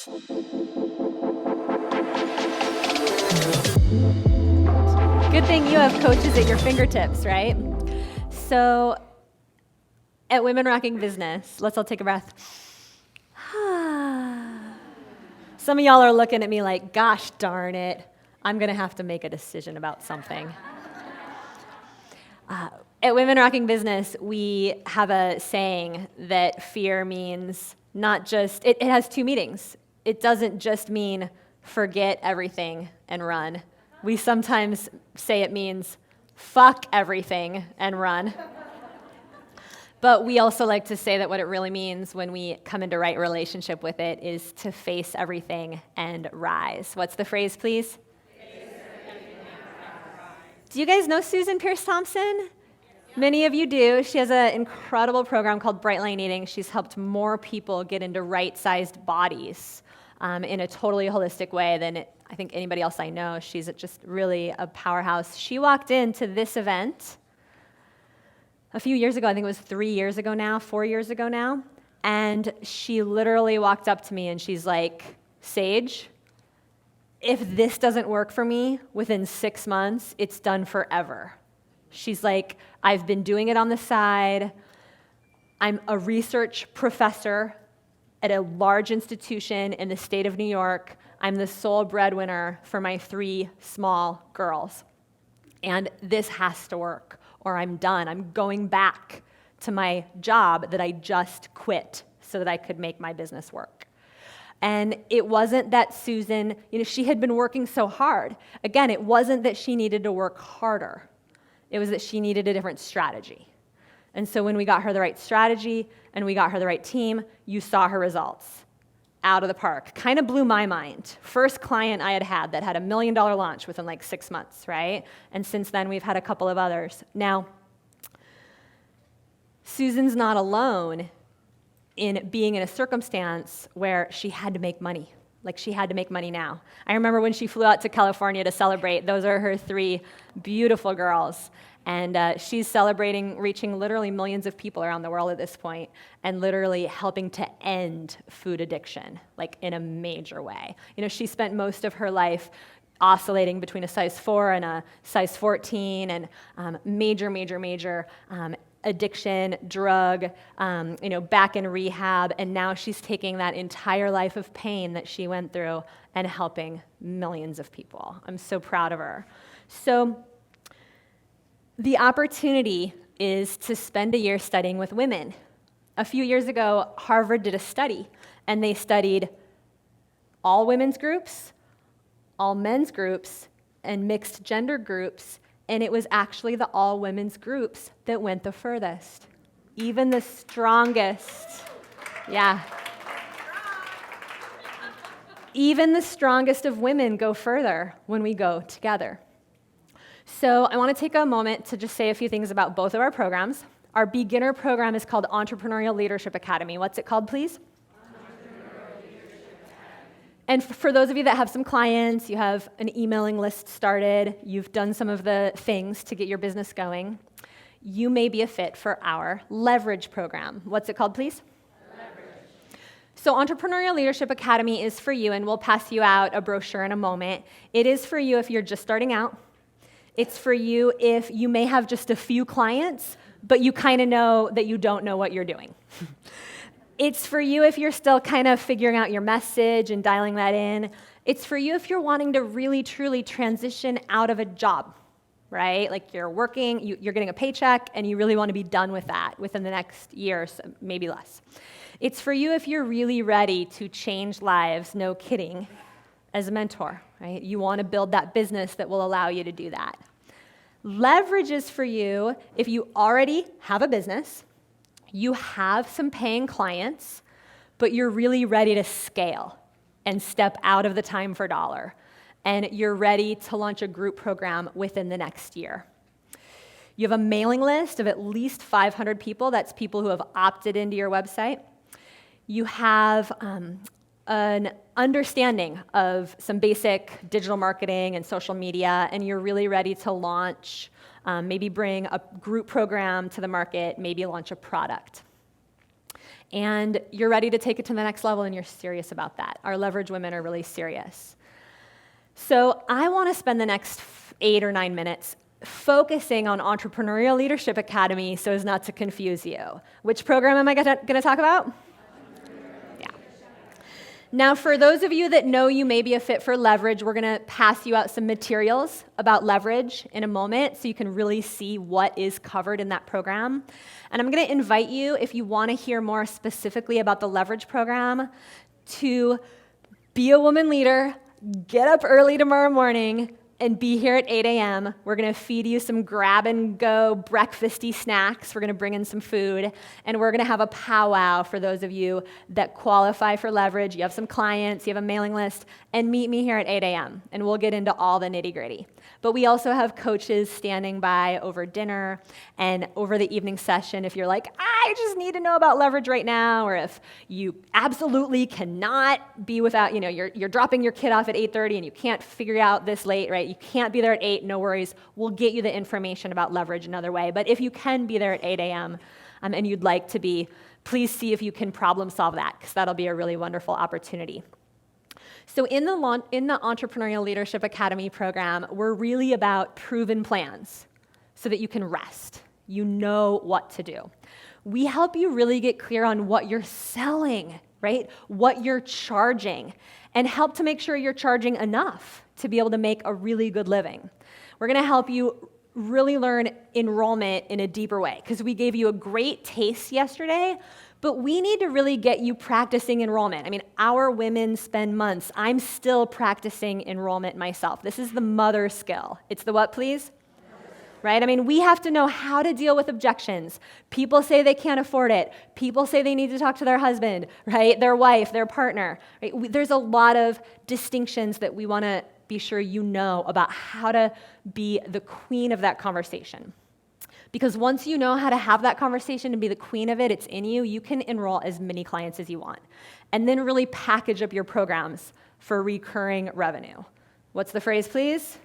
Good thing you have coaches at your fingertips, right? So, at Women Rocking Business, let's all take a breath. Some of y'all are looking at me like, gosh darn it, I'm gonna have to make a decision about something. At Women Rocking Business, we have a saying that fear means not just, it has two meanings. It doesn't just mean forget everything and run. We sometimes say it means fuck everything and run. But we also like to say that what it really means when we come into right relationship with it is to face everything and rise. What's the phrase, please? Do you guys know Susan Pierce Thompson? Many of you do. She has an incredible program called Bright Line Eating. She's helped more people get into right-sized bodies in a totally holistic way than I think anybody else I know. She's just really a powerhouse. She walked into this event a few years ago. I think it was 3 years ago now, 4 years ago now. And she literally walked up to me and she's like, Sage, if this doesn't work for me within 6 months, it's done forever. She's like, I've been doing it on the side. I'm a research professor at a large institution in the state of New York. I'm the sole breadwinner for my 3 small girls. And this has to work, or I'm done. I'm going back to my job that I just quit so that I could make my business work. And it wasn't that Susan, she had been working so hard. Again, it wasn't that she needed to work harder. It was that she needed a different strategy. And so when we got her the right strategy and we got her the right team, you saw her results. Out of the park. Kind of blew my mind. First client I had that had $1 million launch within like 6 months, right? And since then, we've had a couple of others. Now, Susan's not alone in being in a circumstance where she had to make money. Like she had to make money now. I remember when she flew out to California to celebrate. Those are her 3 beautiful girls. And she's celebrating reaching literally millions of people around the world at this point and literally helping to end food addiction, like in a major way. She spent most of her life oscillating between a size 4 and a size 14 and major addiction, drug, back in rehab, and now she's taking that entire life of pain that she went through and helping millions of people. I'm so proud of her. So the opportunity is to spend a year studying with women. A few years ago, Harvard did a study, and they studied all women's groups, all men's groups, and mixed gender groups, and it was actually the all women's groups that went the furthest. Even the strongest, even the strongest of women go further when we go together. So I want to take a moment to just say a few things about both of our programs. Our beginner program is called Entrepreneurial Leadership Academy. What's it called, please? And for those of you that have some clients, you have an emailing list started, you've done some of the things to get your business going, you may be a fit for our Leverage program. What's it called, please? Leverage. So Entrepreneurial Leadership Academy is for you, and we'll pass you out a brochure in a moment. It is for you if you're just starting out. It's for you if you may have just a few clients, but you kind of know that you don't know what you're doing. It's for you if you're still kind of figuring out your message and dialing that in. It's for you if you're wanting to really, truly transition out of a job, right? Like you're working, you're getting a paycheck, and you really want to be done with that within the next year, so maybe less. It's for you if you're really ready to change lives, no kidding, as a mentor, right? You want to build that business that will allow you to do that. Leverage is for you if you already have a business, you have some paying clients, but you're really ready to scale and step out of the time for dollar, and you're ready to launch a group program within the next year. You have a mailing list of at least 500 people. That's people who have opted into your website. You have an understanding of some basic digital marketing and social media, and you're really ready to launch, maybe bring a group program to the market, maybe launch a product. and you're ready to take it to the next level and you're serious about that. Our leverage women are really serious. So I want to spend the next 8 or 9 minutes focusing on Entrepreneurial Leadership Academy so as not to confuse you. Which program am I going to talk about? Yeah. Now, for those of you that know you may be a fit for leverage, we're going to pass you out some materials about leverage in a moment so you can really see what is covered in that program. And I'm going to invite you, if you want to hear more specifically about the leverage program, to be a woman leader, get up early tomorrow morning, and be here at 8 a.m. We're going to feed you some grab-and-go breakfasty snacks. We're going to bring in some food, and we're going to have a powwow for those of you that qualify for leverage. You have some clients, you have a mailing list, and meet me here at 8 a.m., and we'll get into all the nitty-gritty. But we also have coaches standing by over dinner and over the evening session if you're like, I just need to know about leverage right now, or if you absolutely cannot be without, you're dropping your kid off at 8:30 and you can't figure out this late, right? You can't be there at 8, no worries. We'll get you the information about leverage another way. But if you can be there at 8 a.m. And you'd like to be, please see if you can problem solve that, because that'll be a really wonderful opportunity. So in the Entrepreneurial Leadership Academy program, we're really about proven plans so that you can rest. You know what to do. We help you really get clear on what you're selling, right? What you're charging, and help to make sure you're charging enough to be able to make a really good living. We're going to help you really learn enrollment in a deeper way, because we gave you a great taste yesterday, but we need to really get you practicing enrollment. I mean, our women spend months. I'm still practicing enrollment myself. This is the mother skill. It's the what, please? Right? I mean, we have to know how to deal with objections. People say they can't afford it. People say they need to talk to their husband, right? Their wife, their partner. Right? There's a lot of distinctions that we want to be sure you know about how to be the queen of that conversation. Because once you know how to have that conversation and be the queen of it, it's in you, you can enroll as many clients as you want. And then really package up your programs for recurring revenue. What's the phrase, please?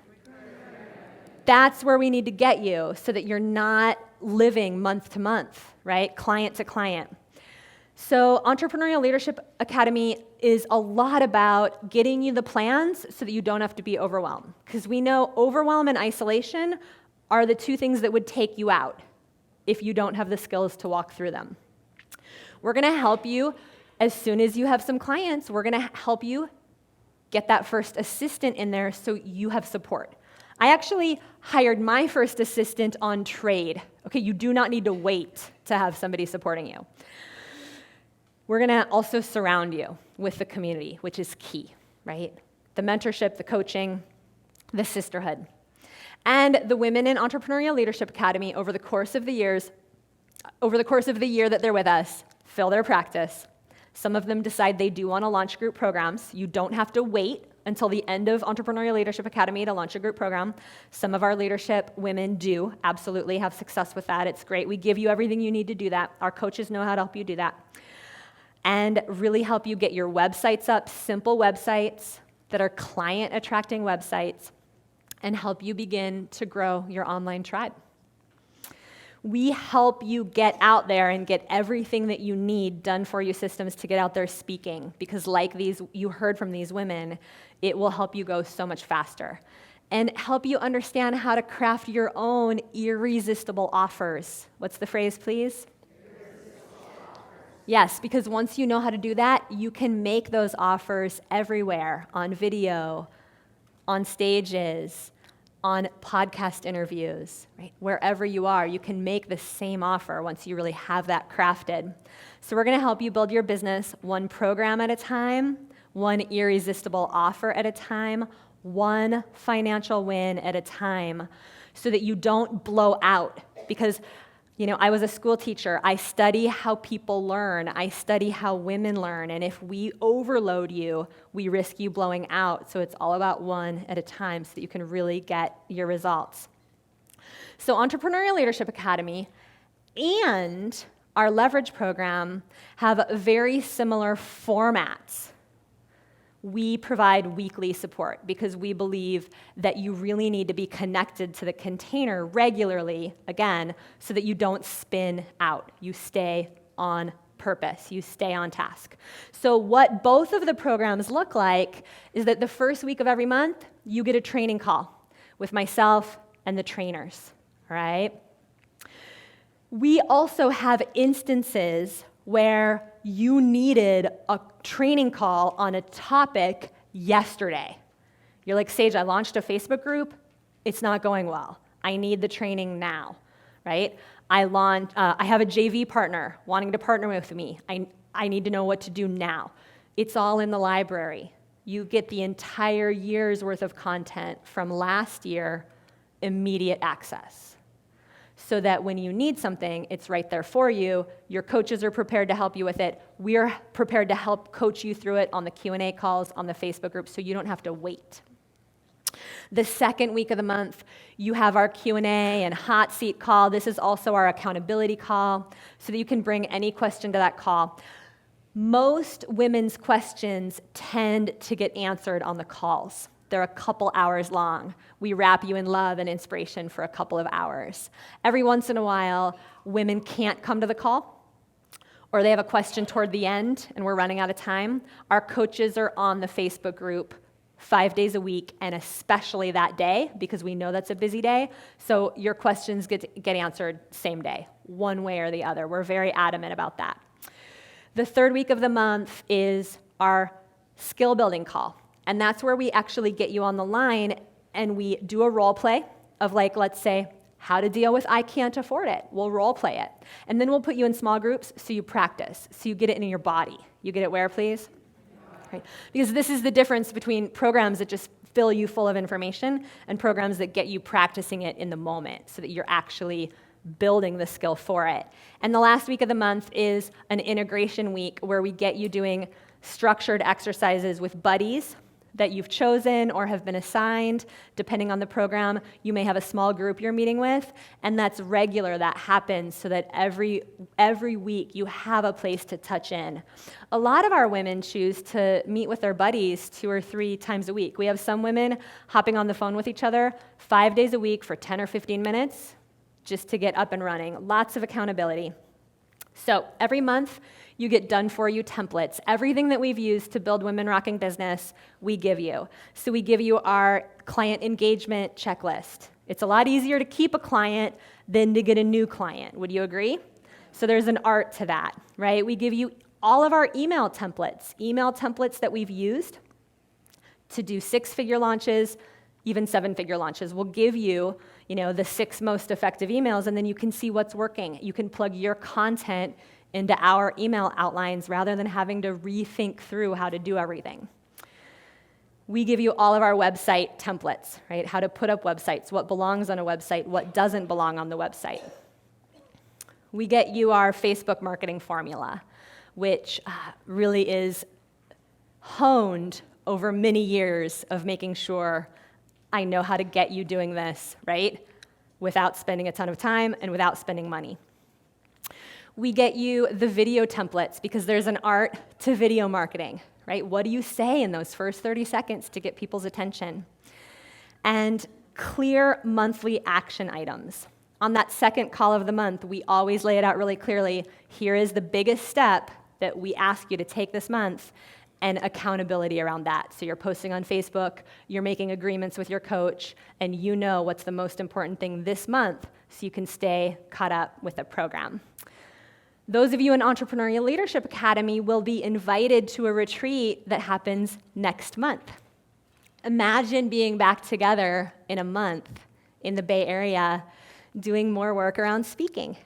That's where we need to get you so that you're not living month to month, right? Client to client. So Entrepreneurial Leadership Academy is a lot about getting you the plans so that you don't have to be overwhelmed. Because we know overwhelm and isolation are the two things that would take you out if you don't have the skills to walk through them. We're going to help you as soon as you have some clients. We're going to help you get that first assistant in there so you have support. I actually hired my first assistant on trade. Okay, you do not need to wait to have somebody supporting you. We're going to also surround you with the community, which is key, right? The mentorship, the coaching, the sisterhood. And the Women in Entrepreneurial Leadership Academy, over the course of the year that they're with us, fill their practice. Some of them decide they do want to launch group programs. You don't have to wait until the end of Entrepreneurial Leadership Academy to launch a group program. Some of our leadership women do absolutely have success with that. It's great. We give you everything you need to do that. Our coaches know how to help you do that. And really help you get your websites up, simple websites that are client-attracting websites, and help you begin to grow your online tribe. We help you get out there and get everything that you need done for you systems to get out there speaking, because like you heard from these women, it will help you go so much faster and help you understand how to craft your own irresistible offers. What's the phrase, please? Yes, because once you know how to do that, you can make those offers everywhere, on video, on stages, on podcast interviews, right? Wherever you are, you can make the same offer once you really have that crafted. So we're going to help you build your business one program at a time, one irresistible offer at a time, one financial win at a time, so that you don't blow out. Because I was a school teacher. I study how people learn. I study how women learn. And if we overload you, we risk you blowing out. So it's all about one at a time so that you can really get your results. So Entrepreneurial Leadership Academy and our leverage program have very similar formats. We provide weekly support because we believe that you really need to be connected to the container regularly, again, so that you don't spin out. You stay on purpose. You stay on task. So what both of the programs look like is that the first week of every month, you get a training call with myself and the trainers, all right? We also have instances where you needed a training call on a topic yesterday. You're like, Sage, I launched a Facebook group. It's not going well. I need the training now, right? I have a JV partner wanting to partner with me. I need to know what to do now. It's all in the library. You get the entire year's worth of content from last year, immediate access. So that when you need something, it's right there for you. Your coaches are prepared to help you with it. We're prepared to help coach you through it on the Q&A calls, on the Facebook group, so you don't have to wait. The second week of the month, you have our Q&A and hot seat call. This is also our accountability call, so that you can bring any question to that call. Most women's questions tend to get answered on the calls. They're a couple hours long. We wrap you in love and inspiration for a couple of hours. Every once in a while, women can't come to the call, or they have a question toward the end and we're running out of time. Our coaches are on the Facebook group 5 days a week, and especially that day, because we know that's a busy day. So your questions get answered same day, one way or the other. We're very adamant about that. The third week of the month is our skill building call. And that's where we actually get you on the line and we do a role play of, like, let's say, how to deal with I can't afford it. We'll role play it. And then we'll put you in small groups so you practice, so you get it in your body. You get it where, please? Right. Because this is the difference between programs that just fill you full of information and programs that get you practicing it in the moment so that you're actually building the skill for it. And the last week of the month is an integration week where we get you doing structured exercises with buddies that you've chosen or have been assigned. Depending on the program, you may have a small group you're meeting with, and that's regular. That happens so that every week you have a place to touch in. A lot of our women choose to meet with their buddies 2 or 3 times a week. We have some women hopping on the phone with each other 5 days a week for 10 or 15 minutes just to get up and running. Lots of accountability. So every month, you get done-for-you templates. Everything that we've used to build Women Rocking Business, we give you. So we give you our client engagement checklist. It's a lot easier to keep a client than to get a new client. Would you agree? So there's an art to that, right? We give you all of our email templates that we've used to do 6-figure launches, even 7-figure launches. We'll give you, the 6 most effective emails, and then you can see what's working. You can plug your content into our email outlines rather than having to rethink through how to do everything. We give you all of our website templates, right? How to put up websites, what belongs on a website, what doesn't belong on the website. We get you our Facebook marketing formula, which really is honed over many years of making sure I know how to get you doing this, right? Without spending a ton of time and without spending money. We get you the video templates because there's an art to video marketing, right? What do you say in those first 30 seconds to get people's attention? And clear monthly action items. On that second call of the month, we always lay it out really clearly. Here is the biggest step that we ask you to take this month, and accountability around that. So you're posting on Facebook, you're making agreements with your coach, and you know what's the most important thing this month so you can stay caught up with the program. Those of you in Entrepreneurial Leadership Academy will be invited to a retreat that happens next month. Imagine being back together in a month in the Bay Area doing more work around speaking.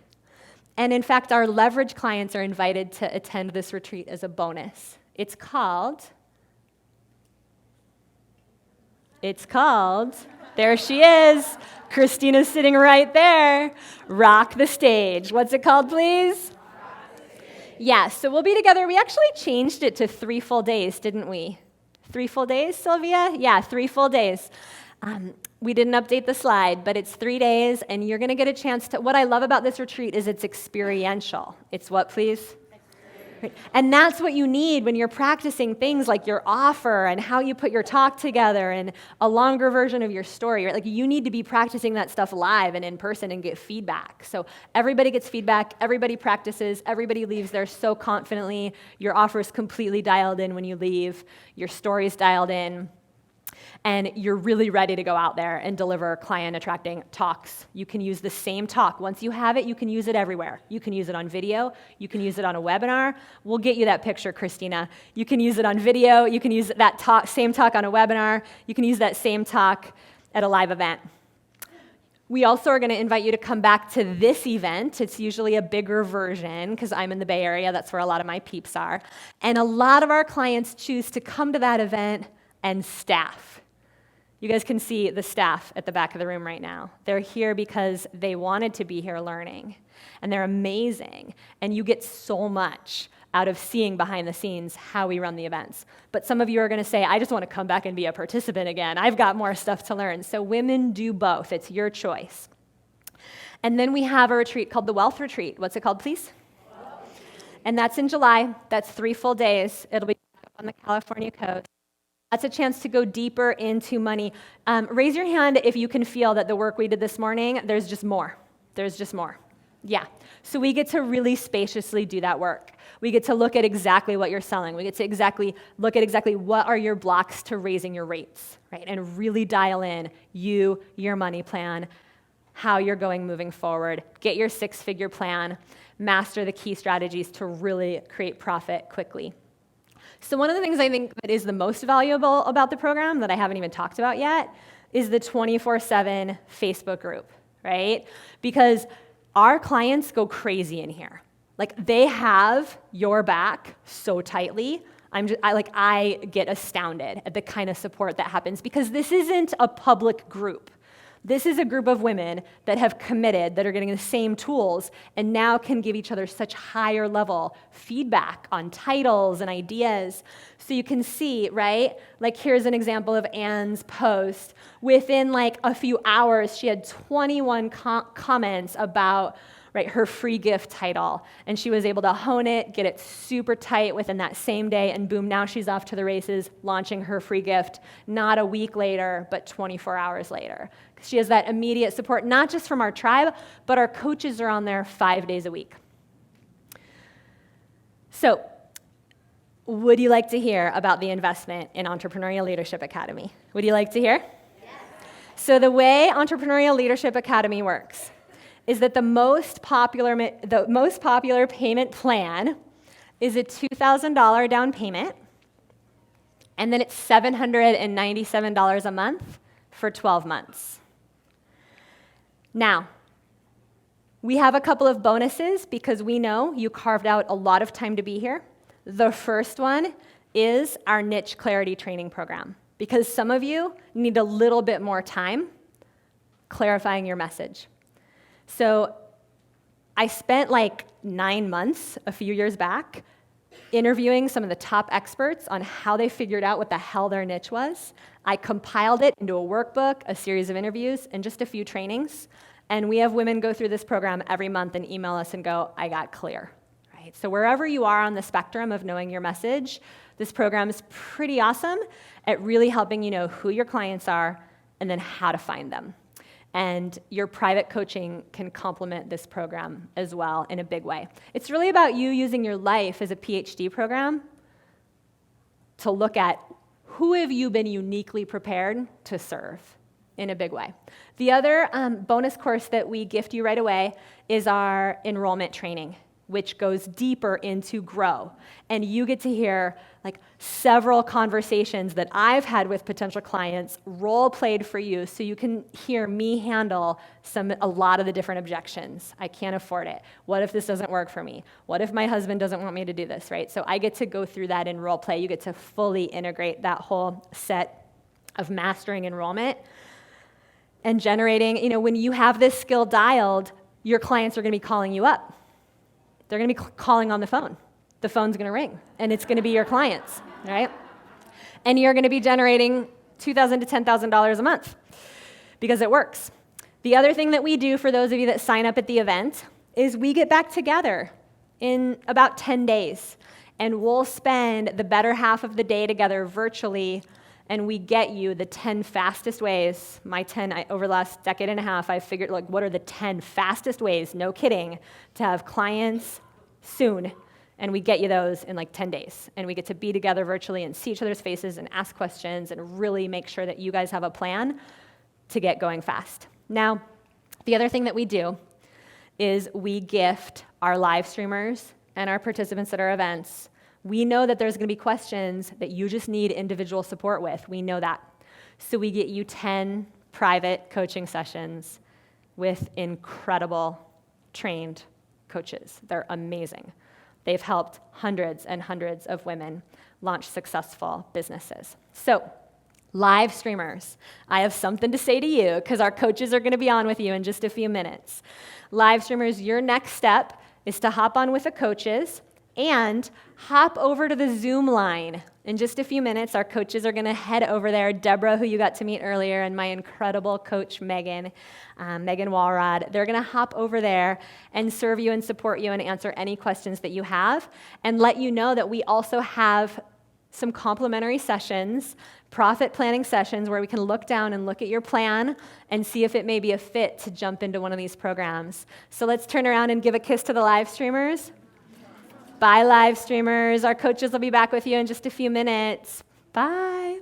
And in fact, our leverage clients are invited to attend this retreat as a bonus. It's called, there she is. Christina's sitting right there. Rock the Stage. What's it called, please? Yeah, so we'll be together. We actually changed it to 3 full days, didn't we? 3 full days, Sylvia? Yeah, 3 full days. We didn't update the slide, but it's 3 days, and you're going to get a chance to. What I love about this retreat is it's experiential. It's what, please? Right? And that's what you need when you're practicing things like your offer and how you put your talk together and a longer version of your story. Right? Like you need to be practicing that stuff live and in person and get feedback. So everybody gets feedback, everybody practices, everybody leaves there so confidently. Your offer is completely dialed in when you leave, your story's dialed in, and you're really ready to go out there and deliver client-attracting talks. You can use the same talk. Once you have it, you can use it everywhere. You can use it on video. You can use it on a webinar. We'll get you that picture, Christina. You can use it on video. You can use that same talk on a webinar. You can use that same talk at a live event. We also are going to invite you to come back to this event. It's usually a bigger version because I'm in the Bay Area. That's where a lot of my peeps are. And a lot of our clients choose to come to that event and staff. You guys can see the staff at the back of the room right now. They're here because they wanted to be here learning, and they're amazing. And you get so much out of seeing behind the scenes how we run the events. But some of you are going to say, I just want to come back and be a participant again. I've got more stuff to learn. So women do both. It's your choice. And then we have a retreat called the Wealth Retreat. What's it called, please? And that's in July. That's 3 full days. It'll be on the California coast. That's a chance to go deeper into money. Raise your hand if you can feel that the work we did this morning, there's just more. There's just more. Yeah. So we get to really spaciously do that work. We get to look at exactly what you're selling. We get to look at exactly what are your blocks to raising your rates, right? And really dial in your money plan, how you're going moving forward. Get your 6-figure plan. Master the key strategies to really create profit quickly. So one of the things I think that is the most valuable about the program that I haven't even talked about yet is the 24/7 Facebook group, right? Because our clients go crazy in here. Like they have your back so tightly. I get astounded at the kind of support that happens because this isn't a public group. This is a group of women that have committed, that are getting the same tools, and now can give each other such higher level feedback on titles and ideas. So you can see, right? Like here's an example of Anne's post. Within like a few hours, she had 21 comments about her free gift title. And she was able to hone it, get it super tight within that same day, and boom, now she's off to the races, launching her free gift, not a week later, but 24 hours later. She has that immediate support, not just from our tribe, but our coaches are on there 5 days a week. So, would you like to hear about the investment in Entrepreneurial Leadership Academy? Would you like to hear? Yes. So the way Entrepreneurial Leadership Academy works is that the most popular payment plan is a $2,000 down payment, and then it's $797 a month for 12 months. Now, we have a couple of bonuses because we know you carved out a lot of time to be here. The first one is our niche clarity training program, because some of you need a little bit more time clarifying your message. So I spent like 9 months a few years back interviewing some of the top experts on how they figured out what the hell their niche was. I compiled it into a workbook, a series of interviews, and just a few trainings. And we have women go through this program every month and email us and go, I got clear. Right? So wherever you are on the spectrum of knowing your message, this program is pretty awesome at really helping you know who your clients are and then how to find them. And your private coaching can complement this program as well in a big way. It's really about you using your life as a PhD program to look at who have you been uniquely prepared to serve in a big way. The other bonus course that we gift you right away is our enrollment training, which goes deeper into grow. And you get to hear like several conversations that I've had with potential clients role played for you so you can hear me handle a lot of the different objections. I can't afford it. What if this doesn't work for me? What if my husband doesn't want me to do this, right? So I get to go through that in role play. You get to fully integrate that whole set of mastering enrollment and generating, when you have this skill dialed, your clients are going to be calling you up. They're going to be calling on the phone. The phone's going to ring, and it's going to be your clients, right? And you're going to be generating $2,000 to $10,000 a month because it works. The other thing that we do for those of you that sign up at the event is we get back together in about 10 days. And we'll spend the better half of the day together virtually, and we get you the 10 fastest ways. Over the last decade and a half, I've figured, like, what are the 10 fastest ways, no kidding, to have clients soon. And we get you those in like 10 days. And we get to be together virtually and see each other's faces and ask questions and really make sure that you guys have a plan to get going fast. Now, the other thing that we do is we gift our live streamers and our participants at our events. We know that there's going to be questions that you just need individual support with. We know that. So we get you 10 private coaching sessions with incredible trained coaches. They're amazing. They've helped hundreds and hundreds of women launch successful businesses. So, live streamers, I have something to say to you because our coaches are going to be on with you in just a few minutes. Live streamers, your next step is to hop on with the coaches and hop over to the Zoom line. In just a few minutes, our coaches are going to head over there. Deborah, who you got to meet earlier, and my incredible coach, Megan Walrod, they're going to hop over there and serve you and support you and answer any questions that you have and let you know that we also have some complimentary sessions, profit planning sessions, where we can look down and look at your plan and see if it may be a fit to jump into one of these programs. So let's turn around and give a kiss to the live streamers. Bye, live streamers. Our coaches will be back with you in just a few minutes. Bye.